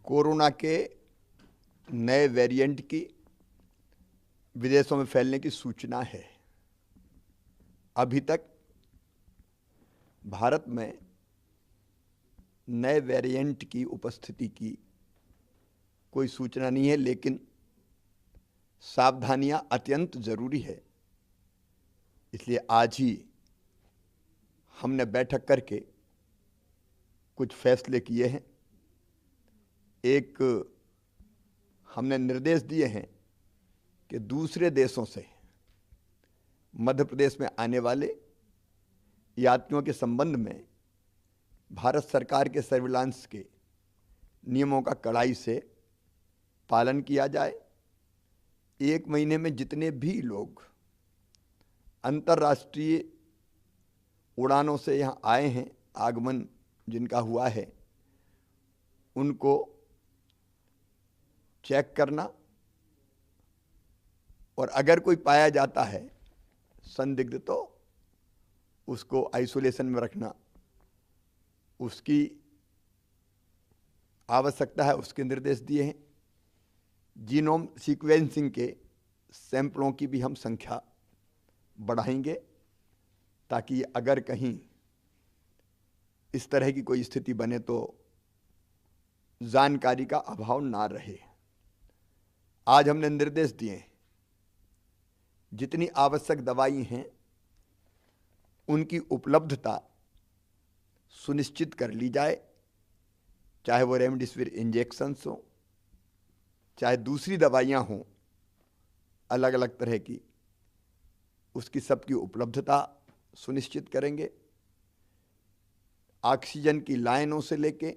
Corona के नए variant की विदेशों में फैलने की सूचना है। अभी तक भारत में नए वेरिएंट की उपस्थिति की कोई सूचना नहीं है, लेकिन सावधानियां अत्यंत जरूरी है। इसलिए आज ही हमने बैठक करके कुछ फैसले किए हैं। एक हमने निर्देश दिए हैं कि दूसरे देशों से मध्य प्रदेश में आने वाले यात्रियों के संबंध में भारत सरकार के सर्विलांस के नियमों का कड़ाई से पालन किया जाए। 1 महीने में जितने भी लोग अंतर्राष्ट्रीय उड़ानों से यहाँ आए हैं, आगमन जिनका हुआ है, उनको चेक करना और अगर कोई पाया जाता है संदिग्ध तो उसको आइसोलेशन में रखना, उसकी आवश्यकता है, उसके निर्देश दिए हैं। जीनोम सीक्वेंसिंग के सैंपलों की भी हम संख्या बढ़ाएंगे ताकि अगर कहीं इस तरह की कोई स्थिति बने तो जानकारी का अभाव ना रहे। आज हमने निर्देश दिए, जितनी आवश्यक दवाई हैं उनकी उपलब्धता सुनिश्चित कर ली जाए, चाहे वो रेमडेसिविर इंजेक्शंस हो, चाहे दूसरी दवाइयां हों अलग अलग तरह की, उसकी सबकी उपलब्धता सुनिश्चित करेंगे। ऑक्सीजन की लाइनों से लेके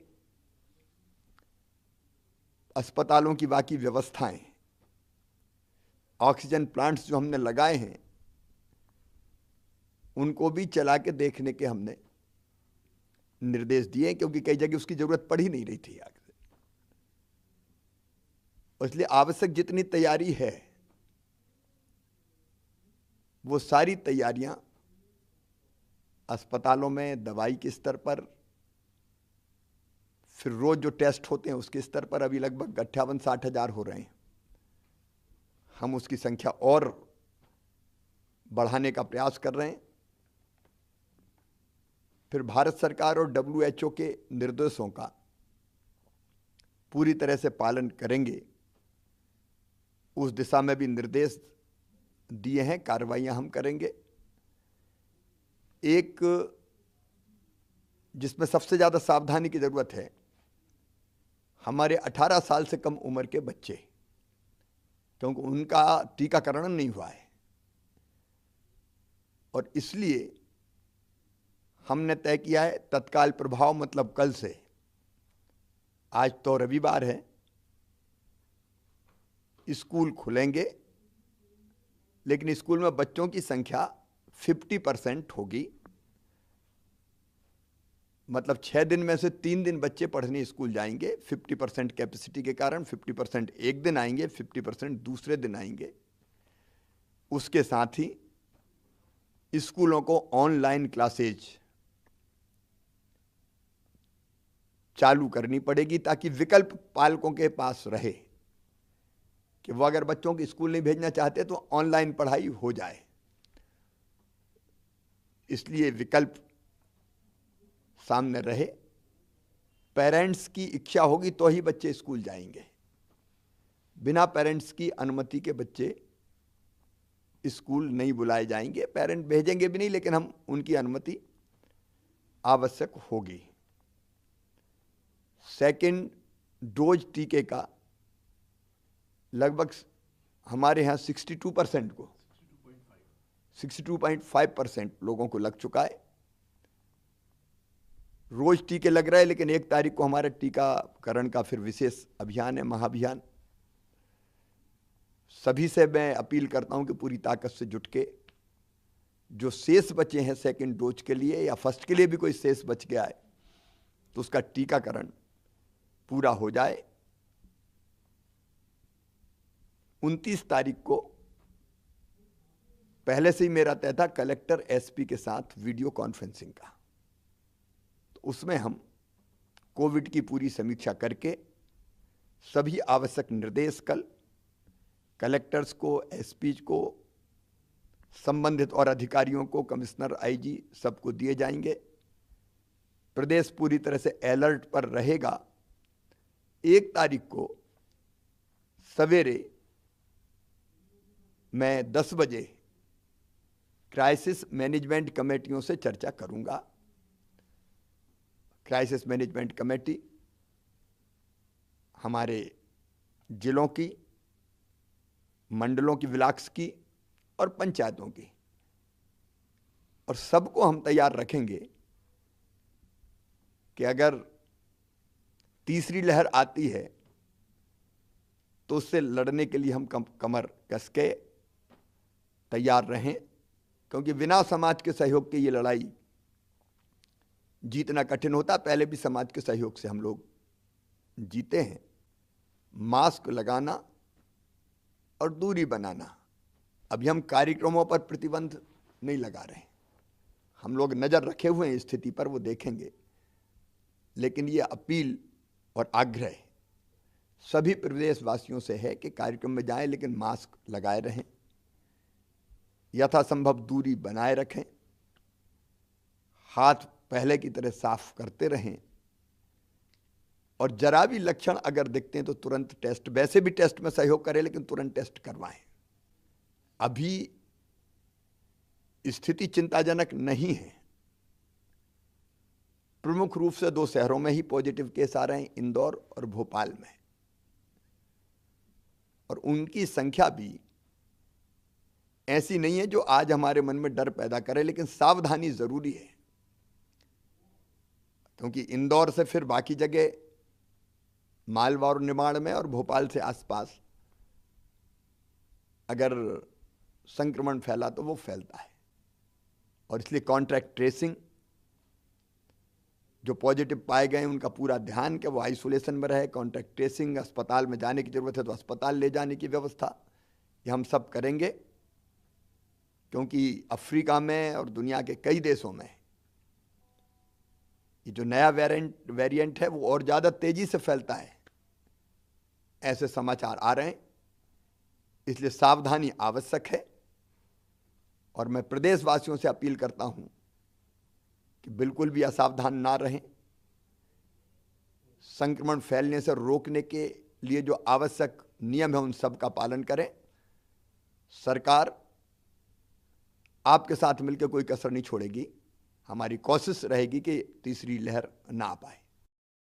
अस्पतालों की बाकी व्यवस्थाएं, ऑक्सीजन प्लांट्स जो हमने लगाए हैं उनको भी चला के देखने के हमने निर्देश दिए, क्योंकि कई जगह उसकी जरूरत पड़ ही नहीं रही थी आगे। इसलिए आवश्यक जितनी तैयारी है वो सारी तैयारियां अस्पतालों में दवाई के स्तर पर, फिर रोज जो टेस्ट होते हैं उसके स्तर पर अभी लगभग 58-60 हजार हो रहे हैं। हम उसकी संख्या और बढ़ाने का प्रयास कर रहे हैं। फिर भारत सरकार और WHO के निर्देशों का पूरी तरह से पालन करेंगे, उस दिशा में भी निर्देश दिए हैं, कार्रवाइयां हम करेंगे। एक जिसमें सबसे ज्यादा सावधानी की जरूरत है, हमारे 18 साल से कम उम्र के बच्चे, क्योंकि उनका टीकाकरण नहीं हुआ है और इसलिए हमने तय किया है तत्काल प्रभाव, मतलब कल से, आज तो रविवार है, स्कूल खुलेंगे, लेकिन स्कूल में बच्चों की संख्या 50% होगी। मतलब 6 दिन में से 3 दिन बच्चे पढ़ने स्कूल जाएंगे। 50% कैपेसिटी के कारण 50% एक दिन आएंगे, 50% दूसरे दिन आएंगे। उसके साथ ही स्कूलों को ऑनलाइन क्लासेज चालू करनी पड़ेगी ताकि विकल्प पालकों के पास रहे कि वो अगर बच्चों को स्कूल नहीं भेजना चाहते तो ऑनलाइन पढ़ाई हो जाए। इसलिए विकल्प सामने रहे। पेरेंट्स की इच्छा होगी तो ही बच्चे स्कूल जाएंगे, बिना पेरेंट्स की अनुमति के बच्चे स्कूल नहीं बुलाए जाएंगे। पेरेंट भेजेंगे भी नहीं, लेकिन हम उनकी अनुमति आवश्यक होगी। सेकेंड डोज टीके का लगभग हमारे यहाँ 62% को 62.5% लोगों को लग चुका है। रोज टीके लग रहे हैं, लेकिन 1 तारीख को हमारे टीकाकरण का फिर विशेष अभियान है, महाअभियान। सभी से मैं अपील करता हूं कि पूरी ताकत से जुट के जो शेष बचे हैं सेकंड डोज के लिए या फर्स्ट के लिए भी कोई शेष बच गया है तो उसका टीकाकरण पूरा हो जाए। 29 तारीख को पहले से ही मेरा तय था कलेक्टर एसपी के साथ वीडियो कॉन्फ्रेंसिंग का, तो उसमें हम कोविड की पूरी समीक्षा करके सभी आवश्यक निर्देश कल कलेक्टर्स को, एसपी को, संबंधित और अधिकारियों को, कमिश्नर, आईजी सबको दिए जाएंगे। प्रदेश पूरी तरह से अलर्ट पर रहेगा। 1 तारीख को सवेरे मैं 10 बजे क्राइसिस मैनेजमेंट कमेटियों से चर्चा करूंगा। क्राइसिस मैनेजमेंट कमेटी हमारे जिलों की, मंडलों की, ब्लॉक्स की और पंचायतों की, और सबको हम तैयार रखेंगे कि अगर तीसरी लहर आती है तो उससे लड़ने के लिए हम कमर कस के तैयार रहें, क्योंकि बिना समाज के सहयोग के ये लड़ाई जीतना कठिन होता। पहले भी समाज के सहयोग से हम लोग जीते हैं। मास्क लगाना और दूरी बनाना, अभी हम कार्यक्रमों पर प्रतिबंध नहीं लगा रहे हैं, हम लोग नज़र रखे हुए हैं स्थिति पर, वो देखेंगे। लेकिन ये अपील और आग्रह सभी प्रदेशवासियों से है कि कार्यक्रम में जाएं लेकिन मास्क लगाए रहें, यथासंभव दूरी बनाए रखें, हाथ पहले की तरह साफ करते रहें, और जरा भी लक्षण अगर दिखते हैं तो तुरंत टेस्ट, वैसे भी टेस्ट में सहयोग करें लेकिन तुरंत टेस्ट करवाएं। अभी स्थिति चिंताजनक नहीं है। प्रमुख रूप से 2 शहरों में ही पॉजिटिव केस आ रहे हैं, इंदौर और भोपाल में, और उनकी संख्या भी ऐसी नहीं है जो आज हमारे मन में डर पैदा करे, लेकिन सावधानी जरूरी है, क्योंकि इंदौर से फिर बाकी जगह मालवा और निमाड़ में और भोपाल से आसपास अगर संक्रमण फैला तो वो फैलता है, और इसलिए कॉन्ट्रैक्ट ट्रेसिंग, जो पॉजिटिव पाए गए उनका पूरा ध्यान कि वो आइसोलेशन में रहे, कॉन्ट्रैक्ट ट्रेसिंग, अस्पताल में जाने की जरूरत है तो अस्पताल ले जाने की व्यवस्था, ये हम सब करेंगे, क्योंकि अफ्रीका में और दुनिया के कई देशों में ये जो नया वेरिएंट है वो और ज़्यादा तेजी से फैलता है, ऐसे समाचार आ रहे हैं। इसलिए सावधानी आवश्यक है, और मैं प्रदेशवासियों से अपील करता हूं कि बिल्कुल भी असावधान ना रहें। संक्रमण फैलने से रोकने के लिए जो आवश्यक नियम है उन सब का पालन करें। सरकार आपके साथ मिलकर कोई कसर नहीं छोड़ेगी। हमारी कोशिश रहेगी कि तीसरी लहर ना आ पाए।